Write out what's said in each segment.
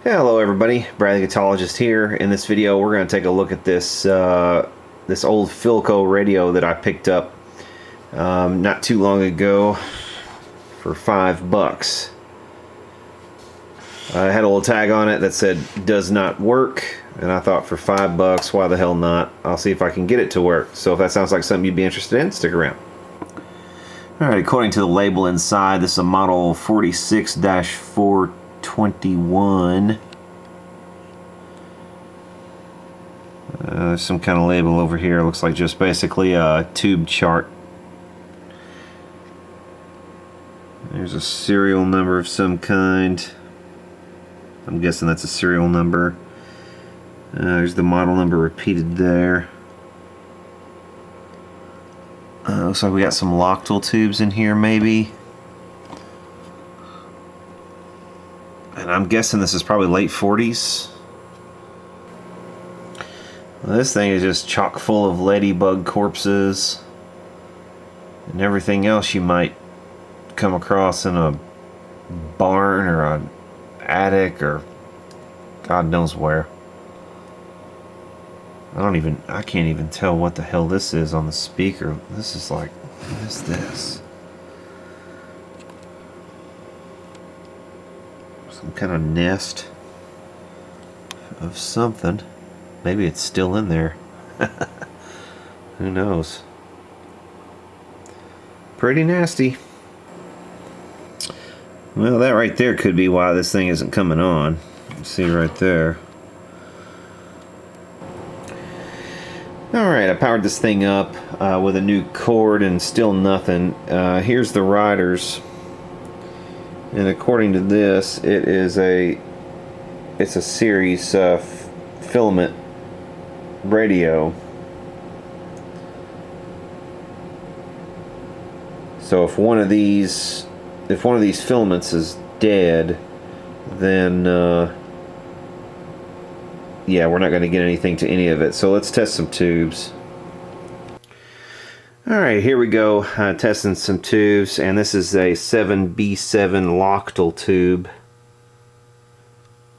Hello everybody, Brad the Guitologist here. In this video we're going to take a look at this this old Philco radio that I picked up not too long ago for $5. I had a little tag on it that said does not work, and I thought for $5, why the hell not? I'll see if I can get it to work. So if that sounds like something you'd be interested in, stick around. Alright, according to the label inside, this is a model 46-421. There's some kind of label over here. Looks like just basically a tube chart. There's a serial number of some kind. I'm guessing that's a serial number. There's the model number repeated there. Looks like we got some Lochtel tubes in here maybe. And I'm guessing this is probably late 40s. Well, this thing is just chock full of ladybug corpses and everything else you might come across in a barn or an attic or God knows where. I can't even tell what the hell this is on the speaker. This is like, what is this? Some kind of nest of something. Maybe it's still in there. Who knows? Pretty nasty. Well, that right there could be why this thing isn't coming on. See right there. Alright, I powered this thing up with a new cord and still nothing. Here's the riders. And according to this, it's a series filament radio. So if one of these filaments is dead, then yeah, we're not going to get anything to any of it. So let's test some tubes. Alright, here we go, testing some tubes, and this is a 7B7 Lochtel tube.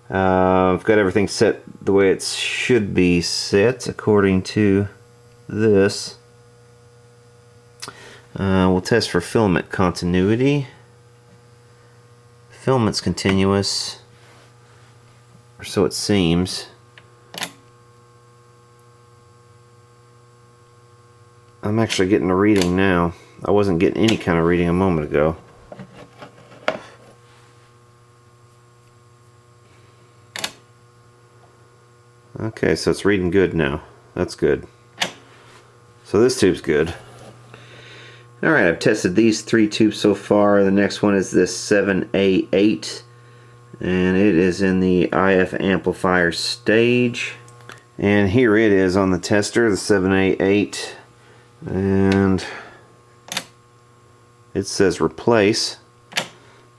I've got everything set the way it should be set according to this. We'll test for filament continuity. Filament's continuous, or so it seems. I'm actually getting a reading now. I wasn't getting any kind of reading a moment ago. Okay, so it's reading good now. That's good. So this tube's good. Alright, I've tested these 3 tubes so far. The next one is this 7A8, and it is in the IF amplifier stage. And here it is on the tester, the 7A8. And it says replace,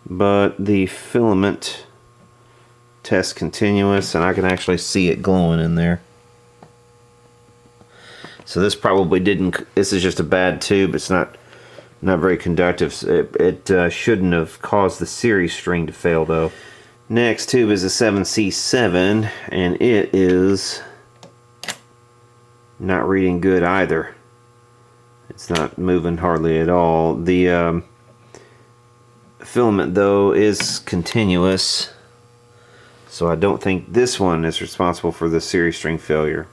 but the filament test continuous, and I can actually see it glowing in there. So this probably didn't, this is just a bad tube. It's not very conductive. It shouldn't have caused the series string to fail though. Next tube is a 7C7, and it is not reading good either. It's not moving hardly at all. The filament though is continuous, so I don't think this one is responsible for the series string failure.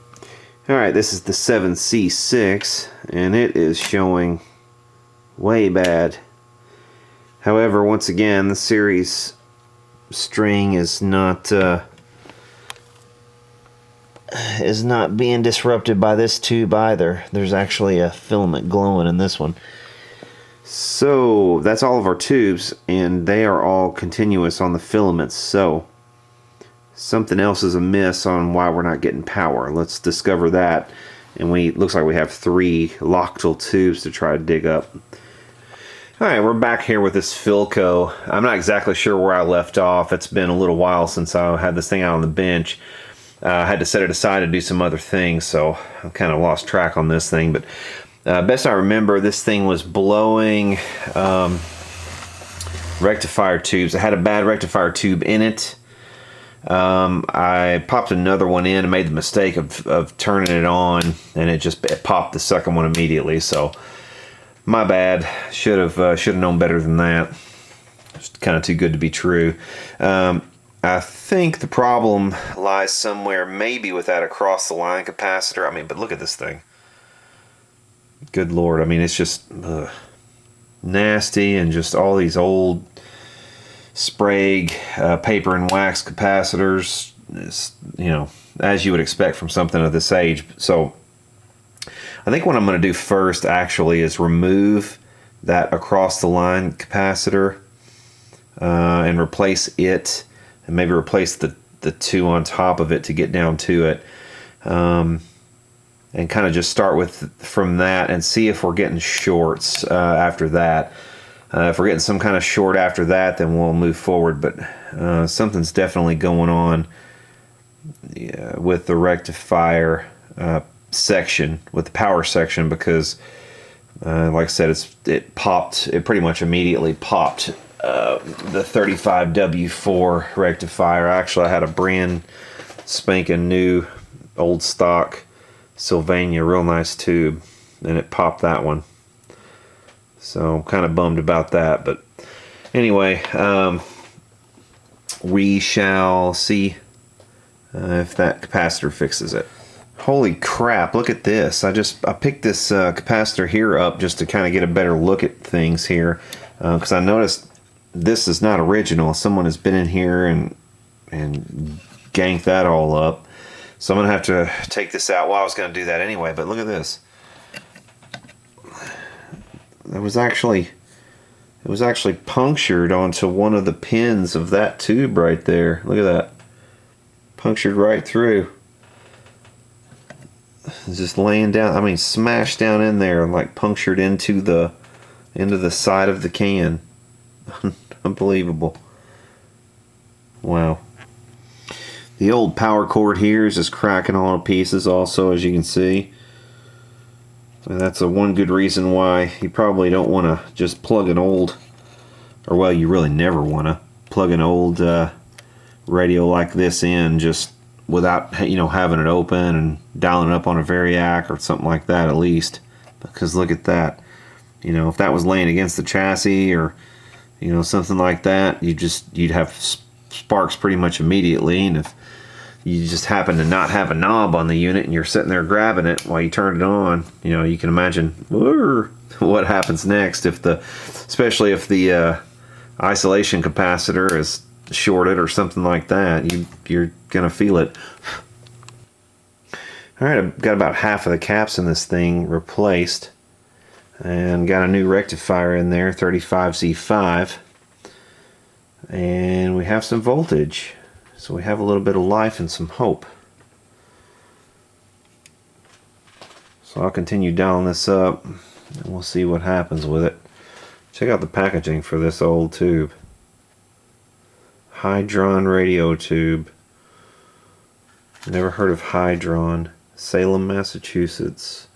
Alright, this is the 7C6, and it is showing way bad. However, once again, the series string is not being disrupted by this tube either. There's actually a filament glowing in this one. So that's all of our tubes, and they are all continuous on the filaments. So something else is amiss on why we're not getting power. Let's discover that. And looks like we have 3 Lochtel tubes to try to dig up. Alright, we're back here with this Philco. I'm not exactly sure where I left off. It's been a little while since I had this thing out on the bench. I had to set it aside to do some other things, so I've kind of lost track on this thing. But best I remember, this thing was blowing rectifier tubes. It had a bad rectifier tube in it. I popped another one in and made the mistake of turning it on, and it popped the second one immediately. So my bad. Should have known better than that. It's kind of too good to be true. I think the problem lies somewhere maybe with that across the line capacitor. I mean, but look at this thing. Good Lord. I mean, it's just nasty, and just all these old Sprague paper and wax capacitors, as you would expect from something of this age. So I think what I'm going to do first actually is remove that across the line capacitor and replace it, and maybe replace the two on top of it to get down to it, and kind of just start from that and see if we're getting shorts after that. If we're getting some kind of short after that, then we'll move forward. But something's definitely going on with the rectifier section, with the power section, because like I said, it pretty much immediately popped the 35W4 rectifier. Actually, I had a brand spanking new old stock Sylvania, real nice tube, and it popped that one. So I'm kind of bummed about that, but anyway, we shall see if that capacitor fixes it. Holy crap, look at this. I picked this capacitor here up just to kind of get a better look at things here, because I noticed this is not original. Someone has been in here and ganked that all up. So I'm going to have to take this out. Well, I was going to do that anyway, but look at this. It was actually punctured onto one of the pins of that tube right there. Look at that. Punctured right through. It's just laying down, I mean smashed down in there, and like punctured into the side of the can. Unbelievable. Wow. The old power cord here is just cracking all to pieces also, as you can see. And that's one good reason why you probably don't want to just plug an old, or well, you really never want to plug an old radio like this in just without having it open and dialing it up on a variac or something like that at least. Because look at that. If that was laying against the chassis or something like that, you'd have sparks pretty much immediately. And if you just happen to not have a knob on the unit and you're sitting there grabbing it while you turn it on, you can imagine what happens next, especially if the isolation capacitor is shorted or something like that. You're gonna feel it. Alright, I've got about half of the caps in this thing replaced, and got a new rectifier in there, 35Z5, and we have some voltage. So we have a little bit of life and some hope. So I'll continue dialing this up, and we'll see what happens with it. Check out the packaging for this old tube. Hytron radio tube. Never heard of Hytron. Salem, Massachusetts.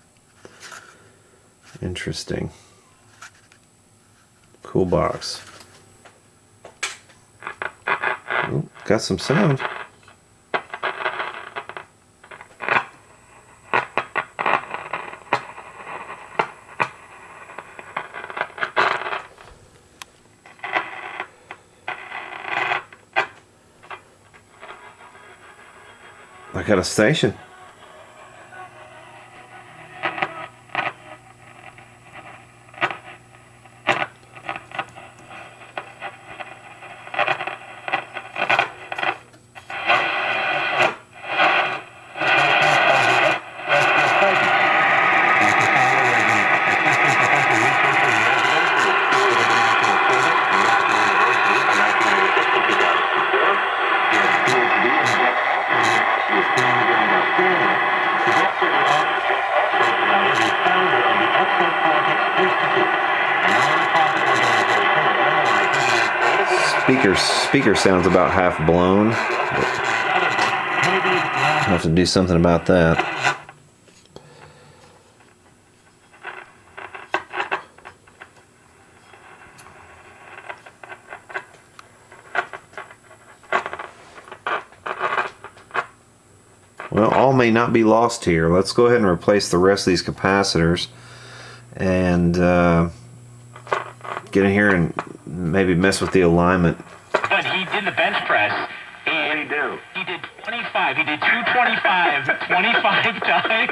Interesting. Cool box. Ooh, got some sound. I got a station. Speaker sounds about half blown. I'll have to do something about that. Well, all may not be lost here. Let's go ahead and replace the rest of these capacitors and get in here and maybe mess with the alignment. But he did the bench press. And what did he do? He did 25. He did 225 25 times.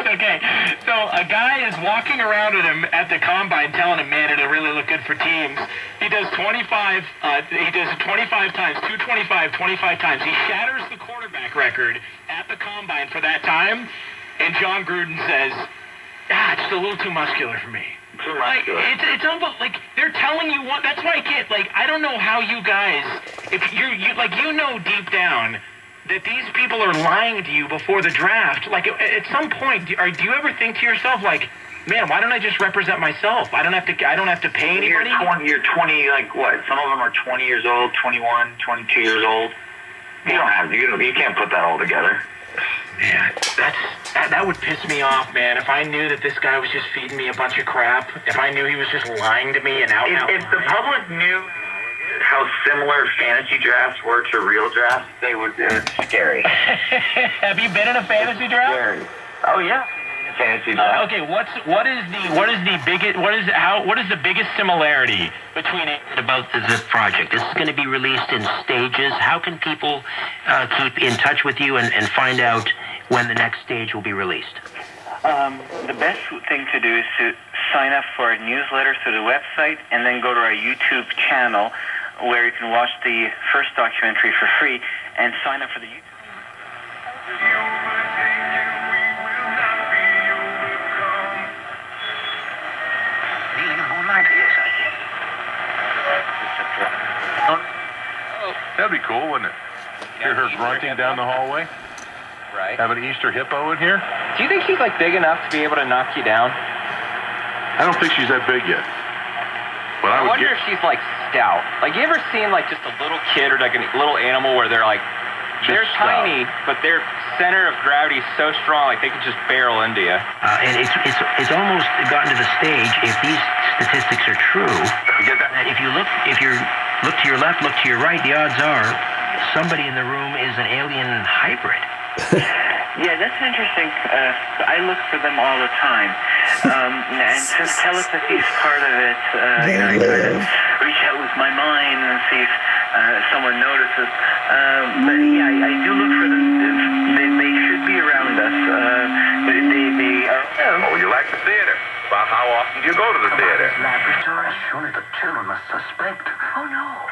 Okay. So a guy is walking around with him at the combine telling him, man, it'll really look good for teams. He does 25. He does it 25 times, 225 25 times. He shatters the quarterback record at the combine for that time. And John Gruden says, it's a little too muscular for me. Like, it's almost like they're telling you what. That's why I can't. Like, I don't know how you guys, if you know deep down that these people are lying to you before the draft. Like, at some point, do you ever think to yourself, like, man, why don't I just represent myself? I don't have to pay anybody. You're 20. Like what? Some of them are 20 years old, 21, 22 years old. You don't have. You can't put that all together. Man, that would piss me off, man. If I knew that this guy was just feeding me a bunch of crap, if I knew he was just lying to me and out. If the public knew how similar fantasy drafts were to real drafts, they would. It's scary. Have you been in a fantasy draft? Scary. Oh yeah. Fantasy draft. Okay, what is the biggest similarity between it about this project? This is going to be released in stages. How can people keep in touch with you and find out when the next stage will be released? The best thing to do is to sign up for a newsletter through the website and then go to our YouTube channel where you can watch the first documentary for free and sign up for the YouTube. That'd be cool, wouldn't it? Hear her grunting down the hallway? Right. Have an Easter hippo in here? Do you think she's like big enough to be able to knock you down? I don't think she's that big yet. But I wonder if she's like stout. Like, you ever seen like just a little kid or like a little animal where they're like, they're tiny, but their center of gravity is so strong, like they could just barrel into you. And it's almost gotten to the stage, if these statistics are true, that if you look to your left, look to your right, the odds are somebody in the room is an alien hybrid. Yeah, that's interesting. I look for them all the time. And since telepathy is part of it, I try to reach out with my mind and see if someone notices. But yeah, I do look for them. They should be around us. They are. Oh, you like the theater? About how often do you go to the theater? Laboratory. Surely the children must suspect. Oh, no.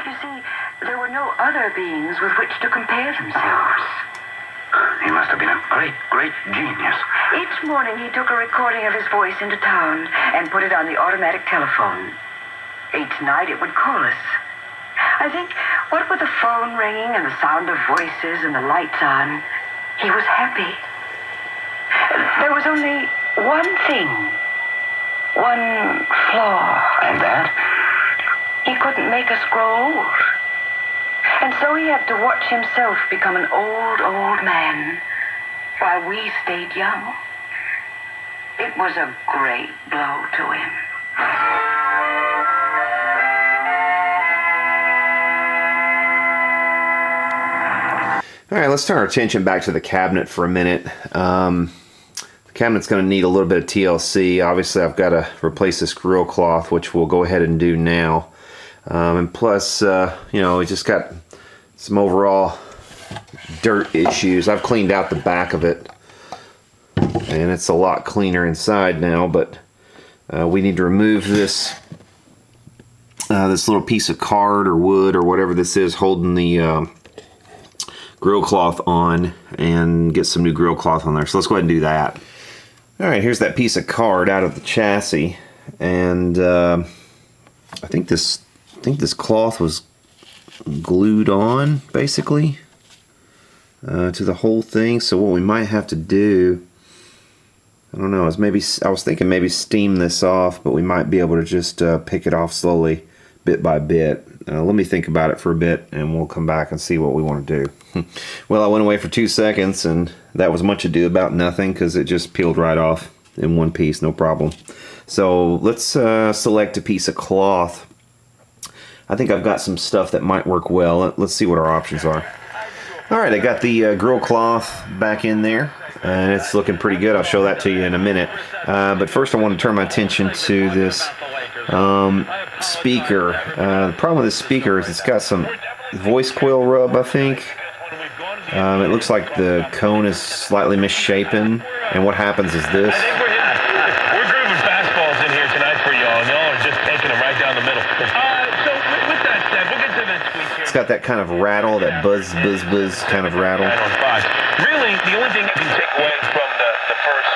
You see, there were no other beings with which to compare themselves. He must have been a great, great genius. Each morning he took a recording of his voice into town and put it on the automatic telephone. Each night it would call us. I think, what with the phone ringing and the sound of voices and the lights on, he was happy. There was only one thing. One flaw. And that? He couldn't make us grow old. And so he had to watch himself become an old, old man while we stayed young. It was a great blow to him. All right, let's turn our attention back to the cabinet for a minute. The cabinet's going to need a little bit of TLC. Obviously, I've got to replace this grill cloth, which we'll go ahead and do now. And plus, we just got some overall dirt issues. I've cleaned out the back of it, and it's a lot cleaner inside now, but we need to remove this little piece of card or wood or whatever this is holding the grill cloth on, and get some new grill cloth on there. So let's go ahead and do that. Alright, here's that piece of card out of the chassis, and I think this cloth was glued on basically to the whole thing. So what we might have to do, I don't know, is I was thinking maybe steam this off, but we might be able to just pick it off slowly, bit by bit. Let me think about it for a bit, and we'll come back and see what we want to do. Well, I went away for 2 seconds, and that was much ado about nothing, because it just peeled right off in one piece, no problem. So let's select a piece of cloth. I think I've got some stuff that might work well. Let's see what our options are. Alright, I got the grill cloth back in there, and it's looking pretty good. I'll show that to you in a minute. But first I want to turn my attention to this speaker. The problem with this speaker is it's got some voice coil rub, I think. It looks like the cone is slightly misshapen, and what happens is this. I think we're grooving fastballs in here tonight for y'all, and y'all are just taking them right down the middle. So with that said, we'll get to the tweak here. It's got that kind of rattle, that buzz, buzz, buzz kind of rattle. Really, the only thing you can take away from the first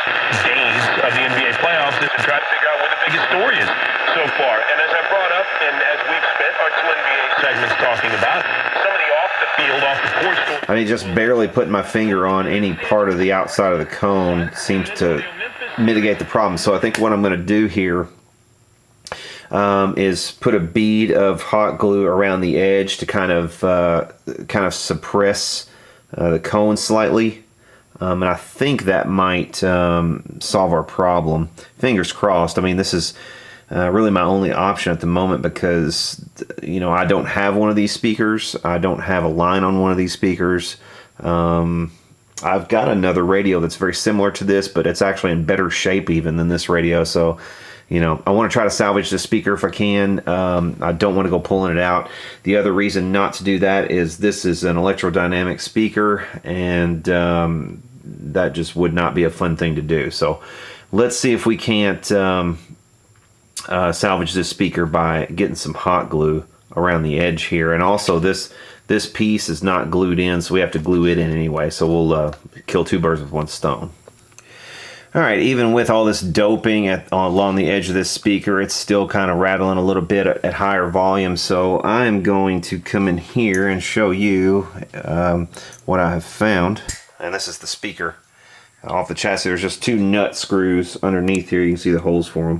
days of the NBA playoffs is to try to figure out what the biggest story is so far. And as I brought up, and as we've spent our 2 NBA segments talking about, some of the off-the-field, off-the-court stories. I mean, just barely putting my finger on any part of the outside of the cone seems to mitigate the problem. So I think what I'm going to do here is put a bead of hot glue around the edge to kind of suppress the cone slightly, and I think that might solve our problem. Fingers crossed. I mean, this is really my only option at the moment because, you know, I don't have one of these speakers. I don't have a line on one of these speakers. I've got another radio that's very similar to this, but it's actually in better shape even than this radio. So, you know, I want to try to salvage the speaker if I can. I don't want to go pulling it out. The other reason not to do that is this is an electrodynamic speaker, and that just would not be a fun thing to do. So let's see if we can't salvage this speaker by getting some hot glue around the edge here. And also this piece is not glued in, so we have to glue it in anyway. So we'll kill 2 birds with 1 stone. Alright, even with all this doping along the edge of this speaker, it's still kind of rattling a little bit at higher volume. So I'm going to come in here and show you what I have found. And this is the speaker off the chassis. There's just 2 nut screws underneath here. You can see the holes for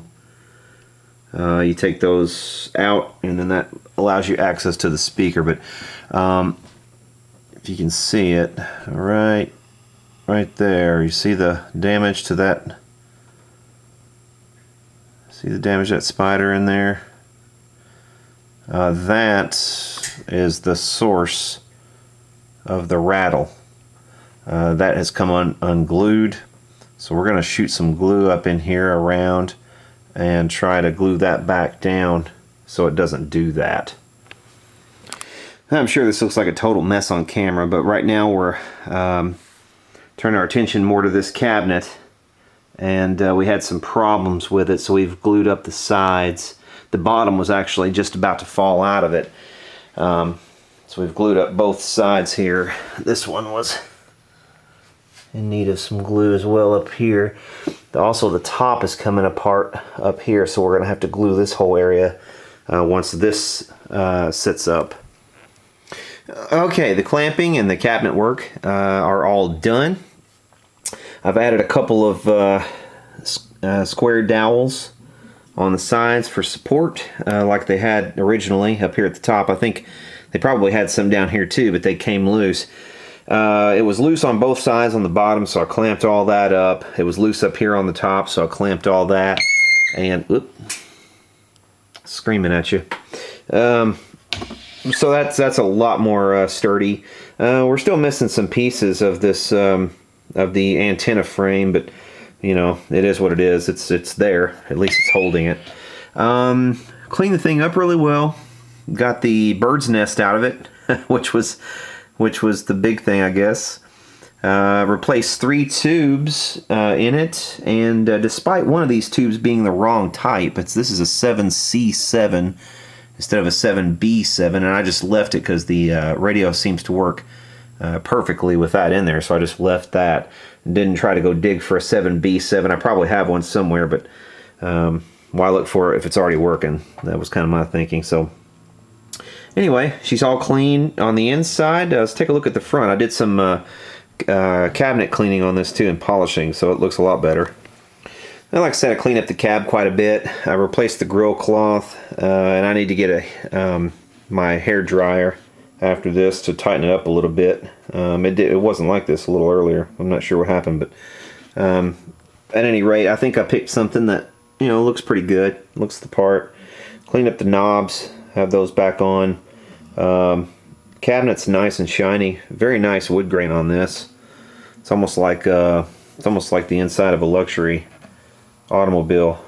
them. You take those out, and then that allows you access to the speaker. But if you can see it, right there, you see the damage to that. See the damage to that spider in there? That is the source of the rattle. That has come unglued. So we're going to shoot some glue up in here around and try to glue that back down so it doesn't do that. I'm sure this looks like a total mess on camera, but right now we're turning our attention more to this cabinet, and we had some problems with it, so we've glued up the sides. The bottom was actually just about to fall out of it, so we've glued up both sides here. This one was in need of some glue as well up here. Also, the top is coming apart up here, so we're going to have to glue this whole area once this sits up. Okay, the clamping and the cabinet work are all done. I've added a couple of square dowels on the sides for support, like they had originally up here at the top. I think they probably had some down here too, but they came loose. It was loose on both sides on the bottom, so I clamped all that up. It was loose up here on the top, so I clamped all that. And, screaming at you. So that's a lot more sturdy. We're still missing some pieces of this of the antenna frame, but you know, it is what it is. It's there. At least it's holding it. Cleaned the thing up really well. Got the bird's nest out of it, which was the big thing, I guess. Replaced 3 tubes in it, and despite one of these tubes being the wrong type, this is a 7C7 instead of a 7B7, and I just left it because the radio seems to work perfectly with that in there, so I just left that. Didn't try to go dig for a 7B7. I probably have one somewhere, but why look for it if it's already working? That was kind of my thinking. So anyway, she's all clean on the inside. Let's take a look at the front. I did some cabinet cleaning on this too, and polishing, so it looks a lot better. And like I said, I cleaned up the cab quite a bit. I replaced the grill cloth, and I need to get my hair dryer after this to tighten it up a little bit. It wasn't like this a little earlier. I'm not sure what happened, but at any rate, I think I picked something that, you know, looks pretty good. Looks the part. Cleaned up the knobs, have those back on. Cabinet's nice and shiny. Very nice wood grain on this. It's almost like the inside of a luxury automobile.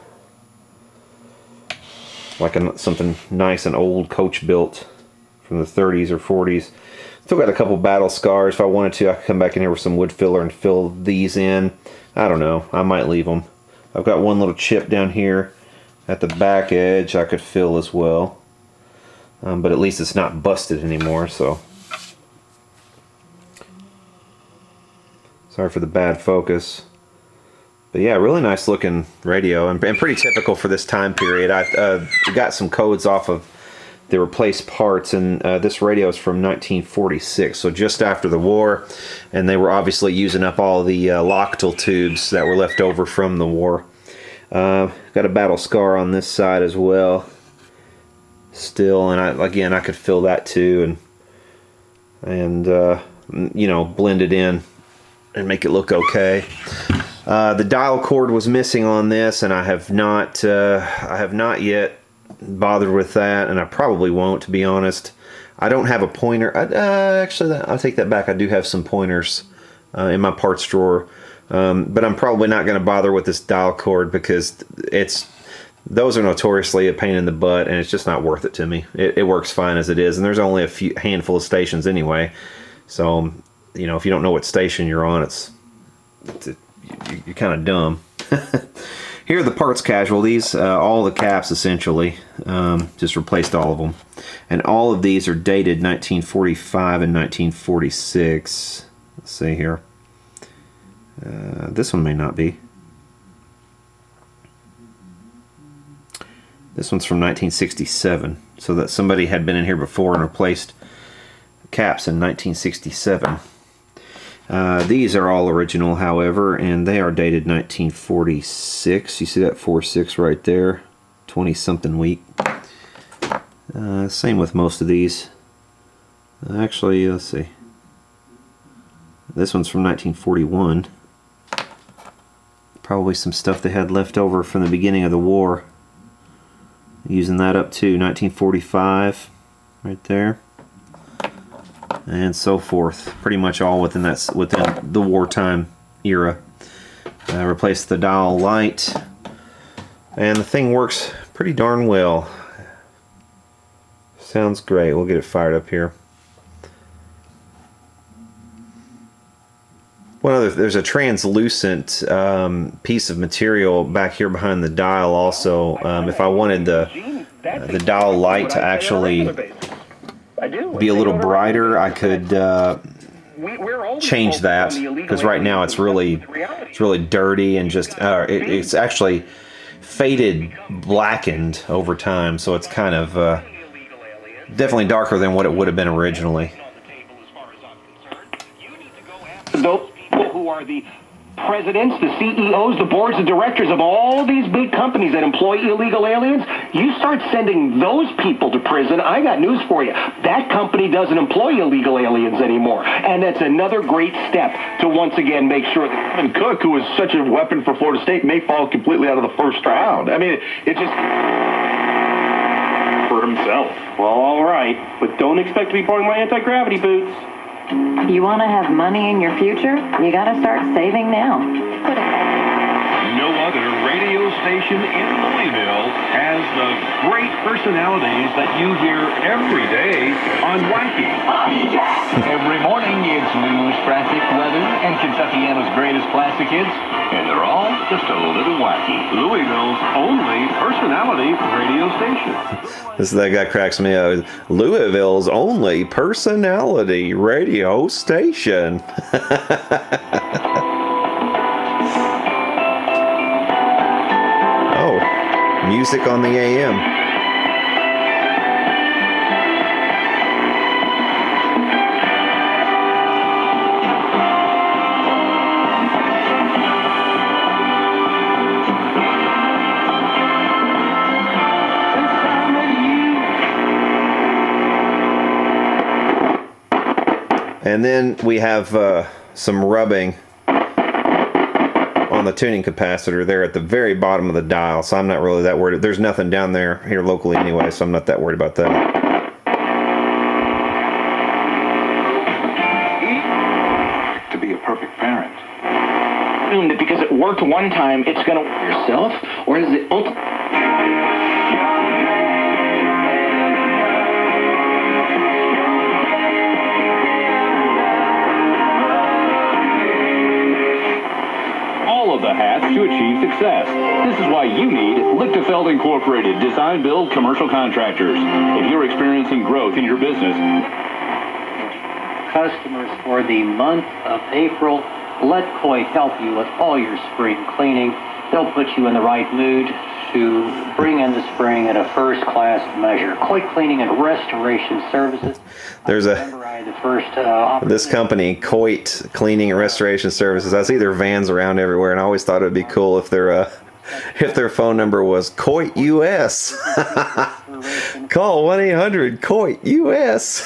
Like something nice and old, coach built from the 30s or 40s. Still got a couple battle scars. If I wanted to, I could come back in here with some wood filler and fill these in. I don't know. I might leave them. I've got one little chip down here at the back edge I could fill as well. But at least it's not busted anymore, so. Sorry for the bad focus. But yeah, really nice looking radio and pretty typical for this time period. I got some codes off of the replaced parts, and this radio is from 1946, so just after the war, and they were obviously using up all the Loctile tubes that were left over from the war. Got a battle scar on this side as well. Still, and again I could fill that too, and you know, blend it in and make it look okay. The dial cord was missing on this, and I have not yet bothered with that, and I probably won't, to be honest. I don't have a pointer. Actually, I'll take that back. I do have some pointers in my parts drawer, but I'm probably not going to bother with this dial cord because those are notoriously a pain in the butt, and it's just not worth it to me. It works fine as it is, and there's only a handful of stations anyway. So, you know, if you don't know what station you're on, you're kind of dumb. Here are the parts casualties. All the caps essentially. Just replaced all of them, and all of these are dated 1945 and 1946. Let's see here. This one may not be. This one's from 1967, so that somebody had been in here before and replaced caps in 1967. These are all original, however, and they are dated 1946. You see that 46 right there, 20-something week. Same with most of these. Actually, let's see. This one's from 1941. Probably some stuff they had left over from the beginning of the war. Using that up to 1945, right there, and so forth. Pretty much all within the wartime era. Replaced the dial light, and the thing works pretty darn well. Sounds great. We'll get it fired up here. There's a translucent piece of material back here behind the dial also. If I wanted the dial light to actually be a little brighter, I could change that, because right now it's really dirty and just it's actually faded, blackened over time, so it's kind of definitely darker than what it would have been originally. Who are the presidents, the CEOs, the boards of directors of all these big companies that employ illegal aliens, you start sending those people to prison, I got news for you. That company doesn't employ illegal aliens anymore. And that's another great step to once again make sure that And Cook, who is such a weapon for Florida State, may fall completely out of the first round. I mean, it just for himself. well, all right, but don't expect to be pouring my anti-gravity boots. You want to have money in your future? You got to start saving now. No other radio station in Louisville has the great personalities that you hear every day on Wacky. Every morning it's news, traffic, weather, and Kentuckiana's greatest classic hits, and they're all just a little wacky. Louisville's only personality radio station. That guy cracks me up. Louisville's only personality radio station. Oh, music on the AM. And then we have some rubbing on the tuning capacitor there at the very bottom of the dial, so I'm not really that worried. There's nothing down there here locally anyway, so I'm not that worried about that. to be a perfect parent. Assume that because it worked one time, it's going to work yourself, or is it All of the hats to achieve success. This is why you need Lichtenfeld Incorporated, design, build, commercial contractors. If you're experiencing growth in your business, customers for the month of April, let Coit help you with all your spring cleaning. They'll put you in the right mood to bring in the spring at a first-class measure. Coit Cleaning and Restoration Services. There's this company, Coit Cleaning and Restoration Services. I see their vans around everywhere, and I always thought it would be cool if their phone number was Coit US. Call 1-800-COIT-US.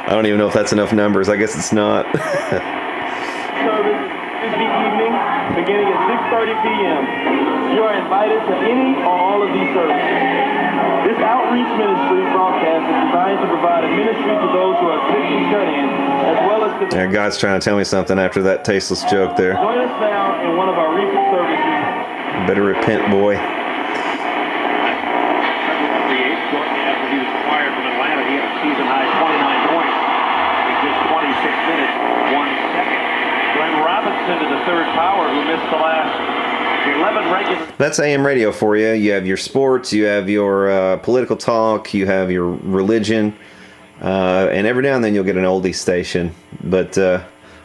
I don't even know if that's enough numbers. I guess it's not. Service Tuesday evening, beginning at 6:30 p.m. You are invited to any or all of these services. This outreach ministry broadcast is designed to provide a ministry to those who are sick and shut in, as well as to Yeah, God's trying to tell me something after that tasteless joke there. Join us now in one of our recent services. Better repent, boy. Shortly after he was acquired from Atlanta, he had a season-high 29 points in just 26 minutes, 1 second. Glenn Robinson to the third power, who missed the last 11 regular. That's AM radio for you. You have your sports, you have your political talk, you have your religion, and every now and then you'll get an oldie station. But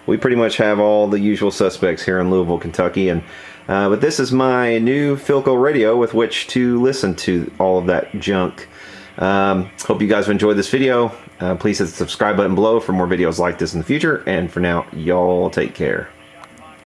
we pretty much have all the usual suspects here in Louisville, Kentucky. And but this is my new Philco radio with which to listen to all of that junk. Hope you guys have enjoyed this video. Please hit the subscribe button below for more videos like this in the future. And for now, y'all take care.